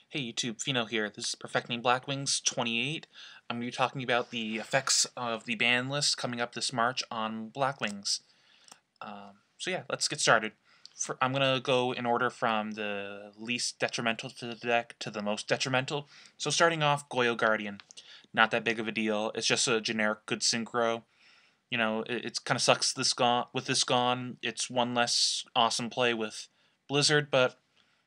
Hey YouTube, Pheano here. This is Perfecting Blackwings 28. I'm going to be talking about the effects of the ban list coming up this March on Blackwings. So yeah, let's get started. I'm going to go in order from the least detrimental to the deck to the most detrimental. So starting off, Goyo Guardian. Not that big of a deal. It's just a generic good synchro. You know, it kind of sucks with this gone. It's one less awesome play with Blizzard, but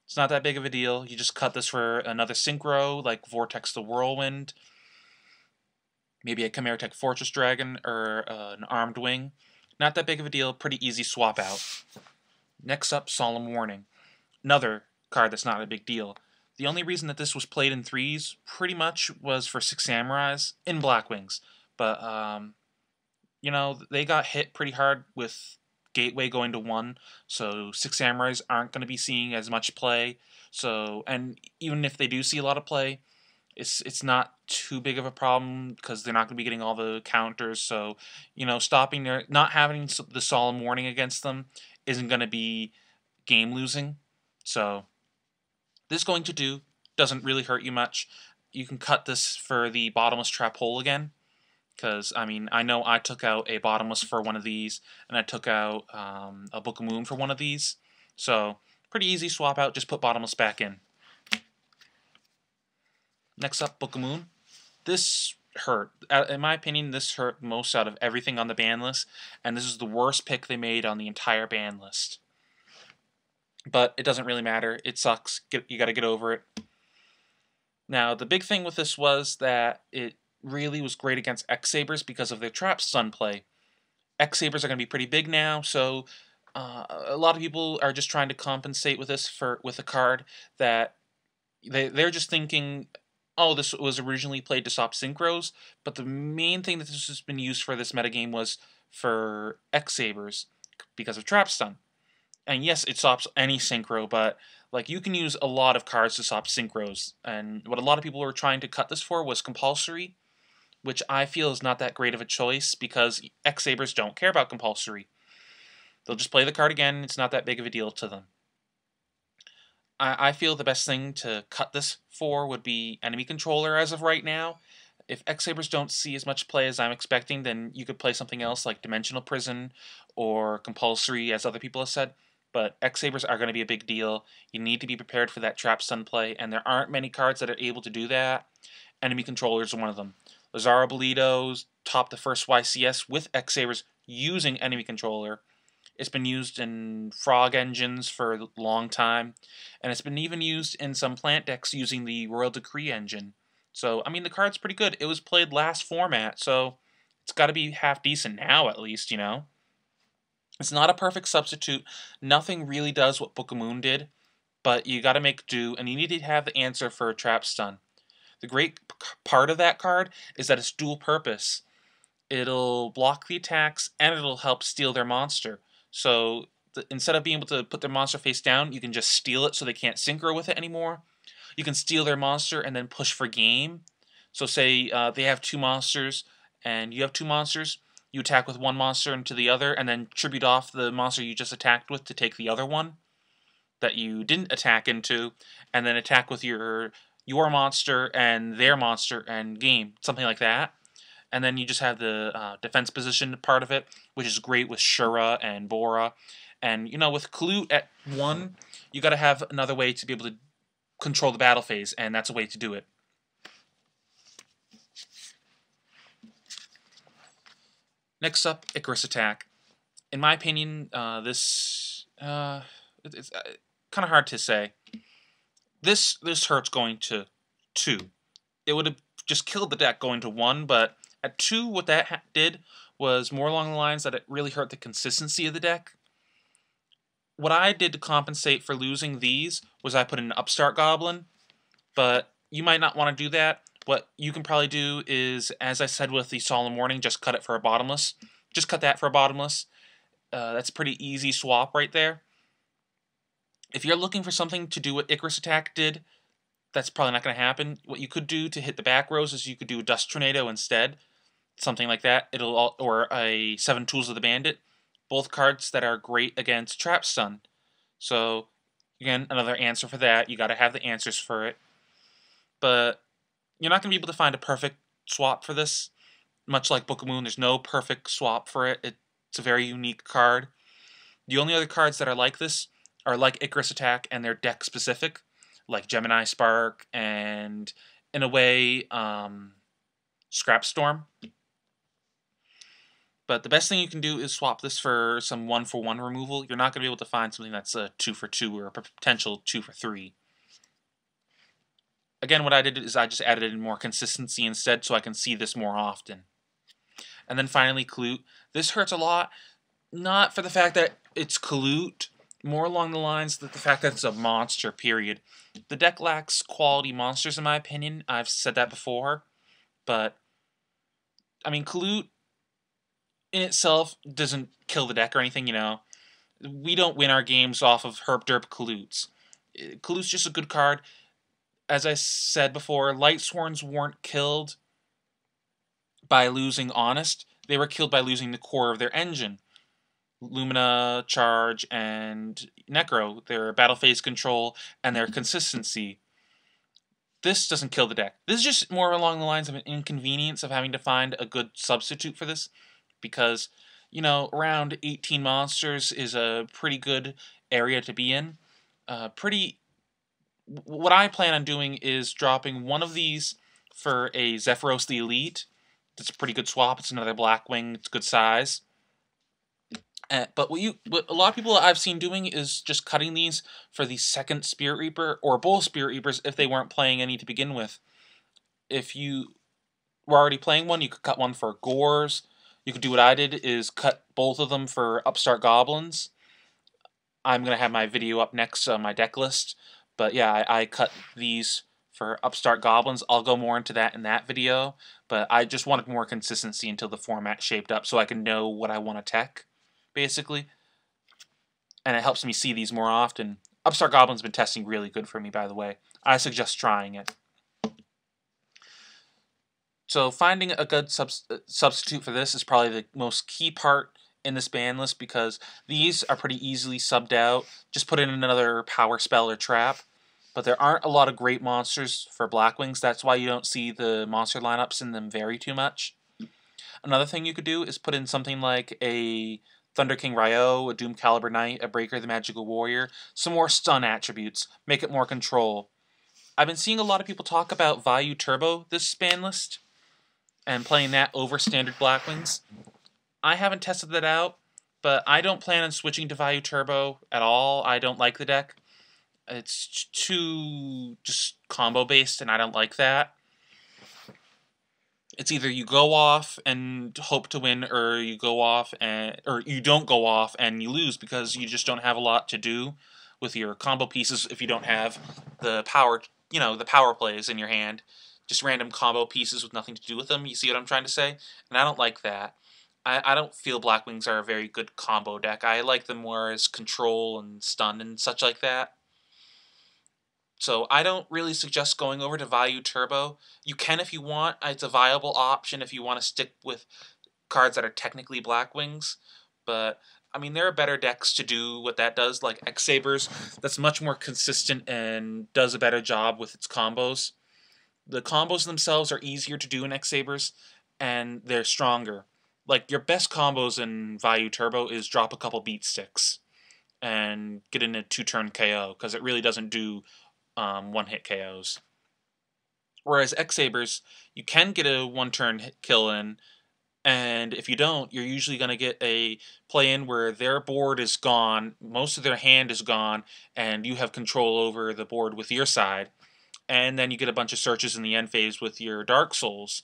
it's not that big of a deal. You just cut this for another synchro, like Vortex the Whirlwind, maybe a Chimera Tech Fortress Dragon, or an Armed Wing. Not that big of a deal, pretty easy swap out. Next up, Solemn Warning. Another card that's not a big deal. The only reason that this was played in threes pretty much was for Six Samurais in Blackwings. But, you know, they got hit pretty hard with Gateway going to 1, so Six Samurais aren't going to be seeing as much play. So, and even if they do see a lot of play, it's not too big of a problem because they're not going to be getting all the counters. So, you know, stopping their not having the Solemn Warning against them isn't going to be game losing. So, this going to do doesn't really hurt you much. You can cut this for the Bottomless Trap Hole again. Because, I mean, I know I took out a Bottomless for one of these, and I took out a Book of Moon for one of these. So, pretty easy swap out, just put Bottomless back in. Next up, Book of Moon. This hurt. In my opinion, this hurt most out of everything on the ban list, and this is the worst pick they made on the entire ban list. But it doesn't really matter. It sucks. You gotta get over it. Now, the big thing with this was that it really was great against X-Sabers because of their trap stun play. X-Sabers are going to be pretty big now, so a lot of people are just trying to compensate with this with a card that they're just thinking, oh, this was originally played to stop synchros, but the main thing that this has been used for this metagame was for X-Sabers because of trap stun. And yes, it stops any synchro, but like you can use a lot of cards to stop synchros. And what a lot of people were trying to cut this for was compulsory, which I feel is not that great of a choice because X-Sabers don't care about compulsory. They'll just play the card again. It's not that big of a deal to them. I feel the best thing to cut this for would be enemy controller as of right now. If X-Sabers don't see as much play as I'm expecting, then you could play something else like Dimensional Prison or compulsory, as other people have said. But X-Sabers are going to be a big deal. You need to be prepared for that trap stun play, and there aren't many cards that are able to do that. Enemy controller is one of them. Lazaro Bolitos topped the first YCS with X-Sabers using enemy controller. It's been used in Frog engines for a long time, and it's been even used in some plant decks using the Royal Decree engine. So, I mean, the card's pretty good. It was played last format, so it's got to be half decent now at least, you know? It's not a perfect substitute. Nothing really does what Book of Moon did, but you got to make do, and you need to have the answer for a trap stun. The great part of that card is that it's dual purpose. It'll block the attacks, and it'll help steal their monster. So instead of being able to put their monster face down, you can just steal it so they can't synchro with it anymore. You can steal their monster and then push for game. So say they have two monsters, and you have two monsters. You attack with one monster into the other, and then tribute off the monster you just attacked with to take the other one that you didn't attack into, and then attack with your monster and their monster and game, something like that. And then you just have the defense position part of it, which is great with Shura and Bora. And, you know, with Klute at 1, you got to have another way to be able to control the battle phase, and that's a way to do it. Next up, Icarus Attack. In my opinion, it's kind of hard to say. This hurts going to 2. It would have just killed the deck going to 1, but at 2, what that did was more along the lines that it really hurt the consistency of the deck. What I did to compensate for losing these was I put in an Upstart Goblin, but you might not want to do that. What you can probably do is, as I said with the Solemn Warning, just cut it for a Bottomless. Just cut that for a Bottomless. That's a pretty easy swap right there. If you're looking for something to do what Icarus Attack did, that's probably not going to happen. What you could do to hit the back rows is you could do a Dust Tornado instead. Something like that. Or a 7 Tools of the Bandit. Both cards that are great against Trap Stun. So, again, another answer for that. You got to have the answers for it. but you're not going to be able to find a perfect swap for this. Much like Book of Moon, there's no perfect swap for it. It's a very unique card. The only other cards that are like this are like Icarus Attack, and they're deck specific, like Gemini Spark and, in a way, Scrap Storm. But the best thing you can do is swap this for some 1-for-1 removal. You're not going to be able to find something that's a 2-for-2 or a potential 2-for-3. Again, what I did is I just added in more consistency instead so I can see this more often. And then finally, Klute. This hurts a lot, not for the fact that it's Klute, more along the lines that the fact that it's a monster, period. The deck lacks quality monsters, in my opinion. I've said that before. But, I mean, Klute in itself doesn't kill the deck or anything, you know. We don't win our games off of herp derp Klutes. Klute's just a good card. As I said before, Lightsworns weren't killed by losing Honest. They were killed by losing the core of their engine. Lumina, Charge, and Necro, their battle phase control, and their consistency. This doesn't kill the deck. This is just more along the lines of an inconvenience of having to find a good substitute for this, because, you know, around 18 monsters is a pretty good area to be in. What I plan on doing is dropping one of these for a Zephyros the Elite. It's a pretty good swap. It's another Blackwing. It's good size. But what a lot of people I've seen doing is just cutting these for the second Spirit Reaper, or both Spirit Reapers if they weren't playing any to begin with. If you were already playing one, you could cut one for Gores. You could do what I did, is cut both of them for Upstart Goblins. I'm going to have my video up next on my deck list. But yeah, I cut these for Upstart Goblins. I'll go more into that in that video. But I just wanted more consistency until the format shaped up so I can know what I want to tech, basically. And it helps me see these more often. Upstart Goblin's been testing really good for me, by the way. I suggest trying it. So finding a good substitute for this is probably the most key part in this ban list, because these are pretty easily subbed out. Just put in another power spell or trap. But there aren't a lot of great monsters for Blackwings. That's why you don't see the monster lineups in them vary too much. Another thing you could do is put in something like a Thunder King Ryo, a Doom Caliber Knight, a Breaker the Magical Warrior, some more stun attributes, make it more control. I've been seeing a lot of people talk about Vayu Turbo this ban list, and playing that over standard Blackwings. I haven't tested that out, but I don't plan on switching to Vayu Turbo at all. I don't like the deck. It's too just combo based, and I don't like that. It's either you go off and hope to win, or you go off or you don't go off and you lose because you just don't have a lot to do with your combo pieces if you don't have the power, the power plays in your hand. Just random combo pieces with nothing to do with them. You see what I'm trying to say? And I don't like that. I don't feel Blackwings are a very good combo deck. I like them more as control and stun and such like that. So I don't really suggest going over to Vayu Turbo. You can if you want. It's a viable option if you want to stick with cards that are technically Blackwings. But, I mean, there are better decks to do what that does, like X-Sabers. That's much more consistent and does a better job with its combos. The combos themselves are easier to do in X-Sabers, and they're stronger. Like, your best combos in Vayu Turbo is drop a couple beat sticks and get in a 2-turn KO, because it really doesn't do one-hit KOs. Whereas X-Sabers, you can get a 1-turn kill in, and if you don't, you're usually going to get a play-in where their board is gone, most of their hand is gone, and you have control over the board with your side. And then you get a bunch of searches in the end phase with your Dark Souls.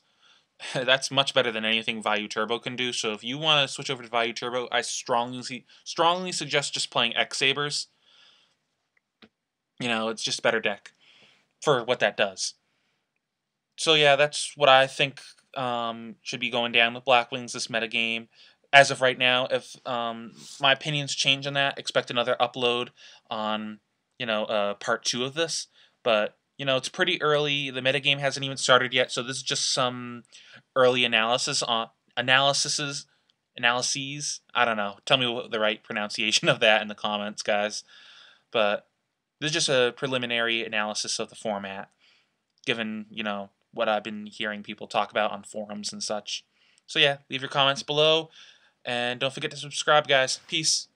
That's much better than anything Vayu Turbo can do. So if you want to switch over to Vayu Turbo, I strongly suggest just playing X-Sabers. It's just a better deck for what that does. So yeah, that's what I think should be going down with Blackwings this metagame. As of right now, if my opinions change on that, expect another upload on, part 2 of this. But, it's pretty early. The metagame hasn't even started yet, so this is just some early analyses. I don't know. Tell me what the right pronunciation of that in the comments, guys. But this is just a preliminary analysis of the format. given, what I've been hearing people talk about on forums and such. So yeah, leave your comments below, and don't forget to subscribe, guys. Peace.